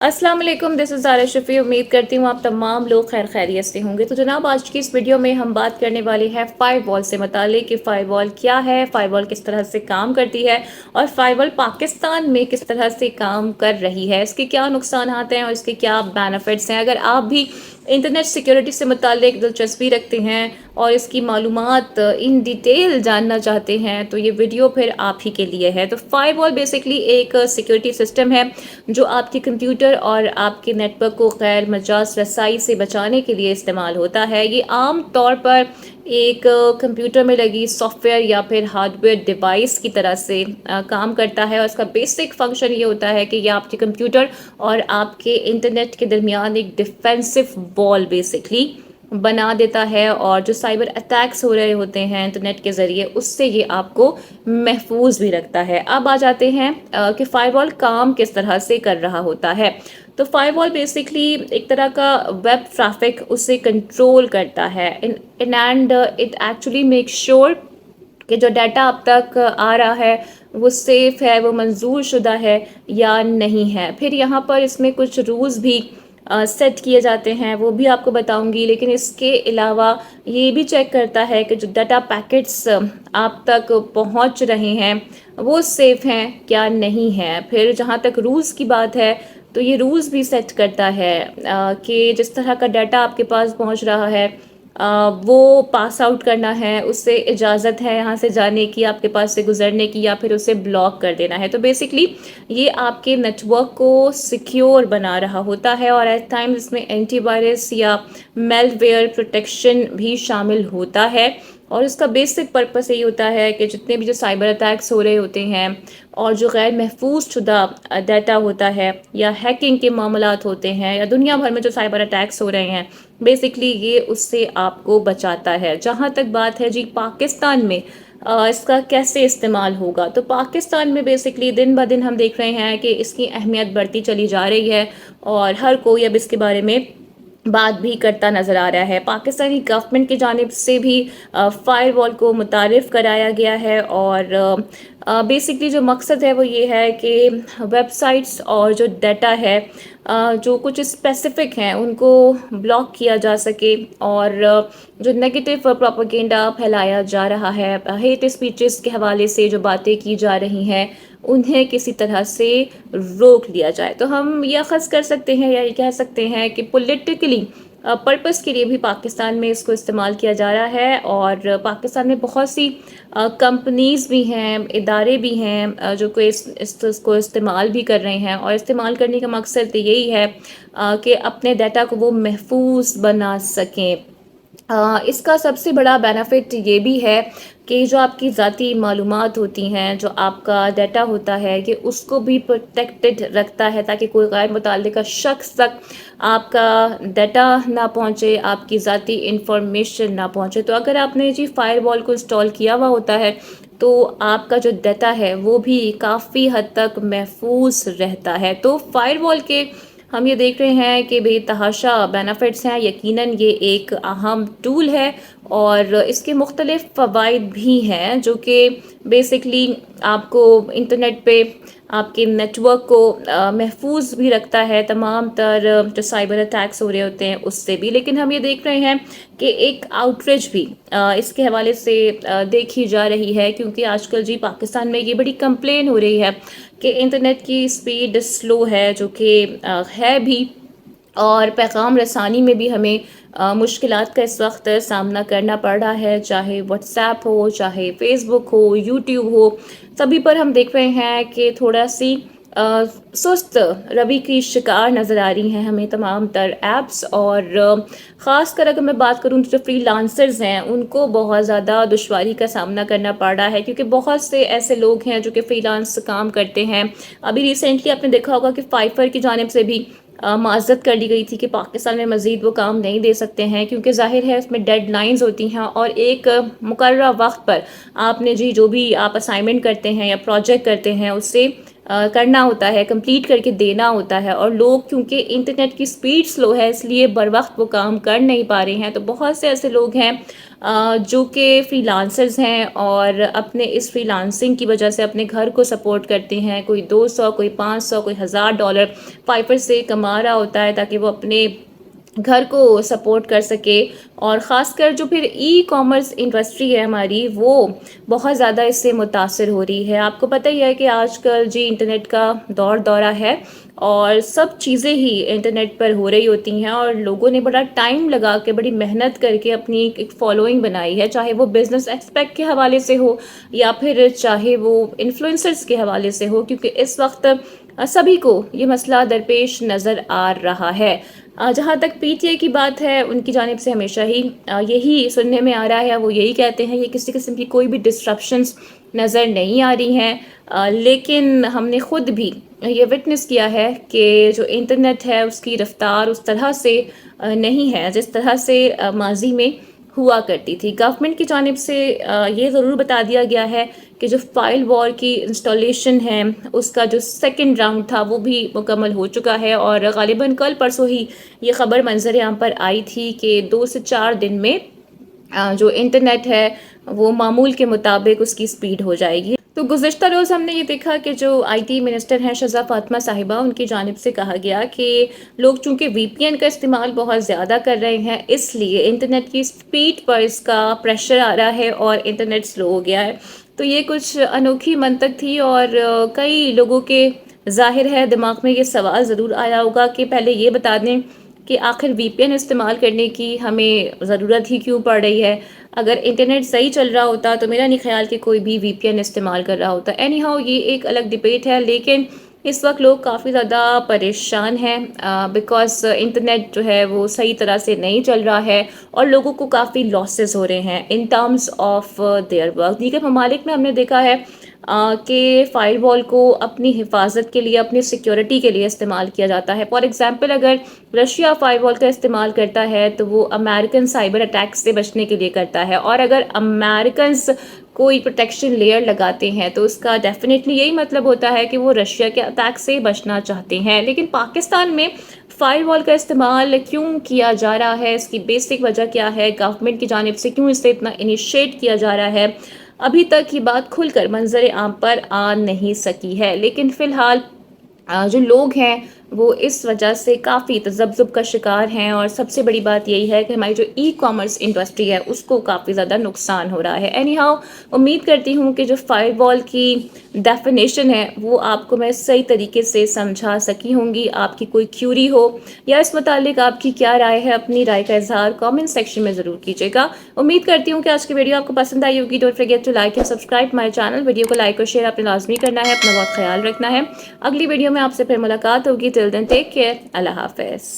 अस्सलाम वालेकुम, this is Zaara Shafi. उम्मीद करती हूँ आप तमाम लोग खैर खैरियत से होंगे। तो जनाब, आज की इस वीडियो में हम बात करने वाले हैं फ़ायरवॉल से मुताल्लिक़ कि फ़ायरवॉल क्या है, फ़ायरवॉल किस तरह से काम करती है और फ़ायरवॉल पाकिस्तान में किस तरह से काम कर रही है, इसके क्या नुकसानात हैं और इसके क्या बेनिफिट्स हैं। अगर आप भी इंटरनेट सिक्योरिटी से मुताल्लिक़ दिलचस्पी रखते हैं और इसकी मालूमात इन डिटेल जानना चाहते हैं तो ये वीडियो फिर आप ही के लिए है। तो फ़ायरवॉल बेसिकली एक सिक्योरिटी सिस्टम है जो आपके कंप्यूटर और आपके नेटवर्क को गैर मजाज रसाई से बचाने के लिए इस्तेमाल होता है। ये आम तौर पर एक कंप्यूटर में लगी सॉफ्टवेयर या फिर हार्डवेयर डिवाइस की तरह से काम करता है और इसका बेसिक फंक्शन ये होता है कि ये आपके कंप्यूटर और आपके इंटरनेट के दरमियान एक डिफेंसिव वॉल बेसिकली बना देता है और जो साइबर अटैक्स हो रहे होते हैं इंटरनेट के ज़रिए उससे ये आपको महफूज भी रखता है। अब आ जाते हैं कि फ़ायरवॉल काम किस तरह से कर रहा होता है। तो फ़ायरवॉल बेसिकली एक तरह का वेब ट्रैफिक उसे कंट्रोल करता है in and it actually make sure कि जो डाटा अब तक आ रहा है वो सेफ़ है, वो मंजूर शुदा है या नहीं है। फिर यहाँ पर इसमें कुछ रूल्स भी सेट किए जाते हैं, वो भी आपको बताऊंगी। लेकिन इसके अलावा ये भी चेक करता है कि जो डाटा पैकेट्स आप तक पहुंच रहे हैं वो सेफ़ हैं क्या नहीं है। फिर जहाँ तक रूल्स की बात है तो ये रूल्स भी सेट करता है कि जिस तरह का डाटा आपके पास पहुंच रहा है वो पास आउट करना है, उससे इजाज़त है यहाँ से जाने की, आपके पास से गुज़रने की, या फिर उसे ब्लॉक कर देना है। तो बेसिकली ये आपके नेटवर्क को सिक्योर बना रहा होता है और एट टाइम्स इसमें एंटीवायरस या मेलवेयर प्रोटेक्शन भी शामिल होता है। और इसका बेसिक पर्पस यही होता है कि जितने भी जो साइबर अटैक्स हो रहे होते हैं और जो गैर महफूज शुदा डाटा होता है या हैकिंग के मामलात होते हैं या दुनिया भर में जो साइबर अटैक्स हो रहे हैं, बेसिकली ये उससे आपको बचाता है। जहाँ तक बात है जी पाकिस्तान में इसका कैसे इस्तेमाल होगा, तो पाकिस्तान में बेसिकली दिन ब दिन हम देख रहे हैं कि इसकी अहमियत बढ़ती चली जा रही है और हर कोई अब इसके बारे में बात भी करता नज़र आ रहा है। पाकिस्तानी गवर्नमेंट की जानिब से भी फ़ायरवॉल को मुतारिफ़ कराया गया है और बेसिकली जो मकसद है वो ये है कि वेबसाइट्स और जो डाटा है जो कुछ स्पेसिफ़िक हैं उनको ब्लॉक किया जा सके और जो नेगेटिव प्रोपेगेंडा फैलाया जा रहा है, हेट स्पीचेस के हवाले से जो बातें की जा रही हैं उन्हें किसी तरह से रोक लिया जाए। तो हम यह अखज़ कर सकते हैं या ये कह सकते हैं कि पॉलिटिकली पर्पस के लिए भी पाकिस्तान में इसको इस्तेमाल किया जा रहा है और पाकिस्तान में बहुत सी कंपनीज़ भी हैं, इदारे भी हैं जो कि इसको इस्तेमाल भी कर रहे हैं और इस्तेमाल करने का मकसद यही है कि अपने डाटा को वो महफूज बना सकें। इसका सबसे बड़ा बेनिफिट ये भी है कि जो आपकी ज़ाती मालूमात होती हैं, जो आपका डाटा होता है कि उसको भी प्रोटेक्टेड रखता है ताकि कोई गैर मुतल्लिका शख्स तक आपका डाटा ना पहुँचे, आपकी ज़ाती इंफॉर्मेशन ना पहुँचे। तो अगर आपने जी फ़ायरवॉल को इंस्टॉल किया हुआ होता है तो आपका जो डाटा है वो भी काफ़ी हद तक महफूज रहता है। तो फ़ायरवॉल के हम ये देख रहे हैं कि बेतहाशा बेनिफिट्स हैं। यकीनन ये एक अहम टूल है और इसके मुख्तलिफ फ़वाइद भी हैं जो कि बेसिकली आपको इंटरनेट पे आपके नेटवर्क को महफूज भी रखता है तमाम तर जो साइबर अटैक्स हो रहे होते हैं उससे भी। लेकिन हम ये देख रहे हैं कि एक आउटरीच भी इसके हवाले से देखी जा रही है क्योंकि आजकल जी पाकिस्तान में ये बड़ी कंप्लेन हो रही है कि इंटरनेट की स्पीड स्लो है, जो कि है भी, और पैगाम रसानी में भी हमें मुश्किलात का इस वक्त सामना करना पड़ रहा है, चाहे व्हाट्सएप हो, चाहे फेसबुक हो, यूट्यूब हो, सभी पर हम देख रहे हैं कि थोड़ा सी सुस्त रवि की शिकार नज़र आ रही हैं हमें तमाम तर ऐप्स। और ख़ास कर अगर मैं बात करूँ तो जो फ्रीलांसर्स हैं उनको बहुत ज़्यादा दुश्वारी का सामना करना पड़ रहा है क्योंकि बहुत से ऐसे लोग हैं जो कि फ्रीलांस काम करते हैं। अभी रिसेंटली आपने देखा होगा कि फाइवर की जानिब से भी माज़रत कर ली गई थी कि पाकिस्तान में मज़ीद वो काम नहीं दे सकते हैं क्योंकि ज़ाहिर है उसमें डेडलाइंस होती हैं और एक मुकर्रर वक्त पर आपने जी जो भी आप असाइनमेंट करते हैं या प्रोजेक्ट करते हैं उससे کرنا ہوتا ہے، کمپلیٹ کر کے دینا ہوتا ہے، اور لوگ کیونکہ انٹرنیٹ کی سپیڈ سلو ہے اس لیے بر وقت وہ کام کر نہیں پا رہے ہیں. تو بہت سے ایسے لوگ ہیں جو کہ فری لانسرز ہیں اور اپنے اس فری لانسنگ کی وجہ سے اپنے گھر کو سپورٹ کرتے ہیں. کوئی 200، کوئی 500، کوئی $1000 فائفر سے کما رہا ہوتا ہے تاکہ وہ اپنے گھر کو سپورٹ کر سکے. اور خاص کر جو پھر ای کامرس انڈسٹری ہے ہماری، وہ بہت زیادہ اس سے متاثر ہو رہی ہے. آپ کو پتہ ہی ہے کہ آج کل جی انٹرنیٹ کا دورہ ہے اور سب چیزیں ہی انٹرنیٹ پر ہو رہی ہوتی ہیں، اور لوگوں نے بڑا ٹائم لگا کے بڑی محنت کر کے اپنی ایک فالوئنگ بنائی ہے، چاہے وہ بزنس ایسپیکٹ کے حوالے سے ہو یا پھر چاہے وہ انفلوئنسرز کے حوالے سے ہو، کیونکہ اس وقت سبھی کو یہ مسئلہ درپیش نظر آ رہا ہے. جہاں تک پی ٹی آئی کی بات ہے، ان کی جانب سے ہمیشہ ہی یہی سننے میں آ رہا ہے، وہ یہی کہتے ہیں کہ کسی قسم کی کوئی بھی ڈسٹرپشنز نظر نہیں آ رہی ہیں. لیکن ہم نے خود بھی یہ وٹنس کیا ہے کہ جو انٹرنیٹ ہے اس کی رفتار اس طرح سے نہیں ہے جس طرح سے ماضی میں ہوا کرتی تھی. گورنمنٹ کی جانب سے یہ ضرور بتا دیا گیا ہے کہ جو فائر وال کی انسٹالیشن ہے اس کا جو سیکنڈ راؤنڈ تھا وہ بھی مکمل ہو چکا ہے، اور غالباً کل پرسوں ہی یہ خبر منظر عام پر آئی تھی کہ 2 سے 4 دن میں جو انٹرنیٹ ہے وہ معمول کے مطابق اس کی سپیڈ ہو جائے گی. تو گزشتہ روز ہم نے یہ دیکھا کہ جو آئی ٹی منسٹر ہیں شہزاد فاطمہ صاحبہ، ان کی جانب سے کہا گیا کہ لوگ چونکہ وی پی این کا استعمال بہت زیادہ کر رہے ہیں اس لیے انٹرنیٹ کی سپیڈ پر اس کا پریشر آ رہا ہے اور انٹرنیٹ سلو ہو گیا ہے. تو یہ کچھ انوکھی منطق تھی، اور کئی لوگوں کے ظاہر ہے دماغ میں یہ سوال ضرور آیا ہوگا کہ پہلے یہ بتا دیں کہ آخر وی پی این استعمال کرنے کی ہمیں ضرورت ہی کیوں پڑ رہی ہے. اگر انٹرنیٹ صحیح چل رہا ہوتا تو میرا نہیں خیال کہ کوئی بھی وی پی این استعمال کر رہا ہوتا. اینی ہاؤ یہ ایک الگ ڈبیٹ ہے، لیکن اس وقت لوگ کافی زیادہ پریشان ہیں بیکاز انٹرنیٹ جو ہے وہ صحیح طرح سے نہیں چل رہا ہے اور لوگوں کو کافی لاسز ہو رہے ہیں in terms of their work. دیگر ممالک میں ہم نے دیکھا ہے کہ فائر وال کو اپنی حفاظت کے لیے، اپنی سیکیورٹی کے لیے استعمال کیا جاتا ہے. فار ایگزامپل اگر رشیا فائر وال کا استعمال کرتا ہے تو وہ امریکن سائبر اٹیک سے بچنے کے لیے کرتا ہے، اور اگر امریکنز کوئی پروٹیکشن لیئر لگاتے ہیں تو اس کا ڈیفینیٹلی یہی مطلب ہوتا ہے کہ وہ رشیا کے اٹیک سے بچنا چاہتے ہیں. لیکن پاکستان میں فائر وال کا استعمال کیوں کیا جا رہا ہے، اس کی بیسک وجہ کیا ہے، گورنمنٹ کی جانب سے کیوں اسے اتنا انیشیٹ کیا جا رہا ہے، ابھی تک یہ بات کھل کر منظر عام پر آ نہیں سکی ہے. لیکن فی الحال جو لوگ ہیں وہ اس وجہ سے کافی تذبذب کا شکار ہیں، اور سب سے بڑی بات یہی ہے کہ ہماری جو ای کامرس انڈسٹری ہے اس کو کافی زیادہ نقصان ہو رہا ہے. اینی ہاؤ امید کرتی ہوں کہ جو فائر وال کی ڈیفینیشن ہے وہ آپ کو میں صحیح طریقے سے سمجھا سکی ہوں گی. آپ کی کوئی کیوری ہو یا اس متعلق آپ کی کیا رائے ہے، اپنی رائے کا اظہار کامنٹ سیکشن میں ضرور کیجیے گا. امید کرتی ہوں کہ آج کی ویڈیو آپ کو پسند آئی ہوگی. Don't forget to like and subscribe my channel. Video کو لائک اور شیئر آپ نے لازمی کرنا ہے. اپنا بہت خیال رکھنا ہے. اگلی ویڈیو میں آپ سے پھر ملاقات ہوگی. ٹل دین ٹیک کیئر. اللہ حافظ.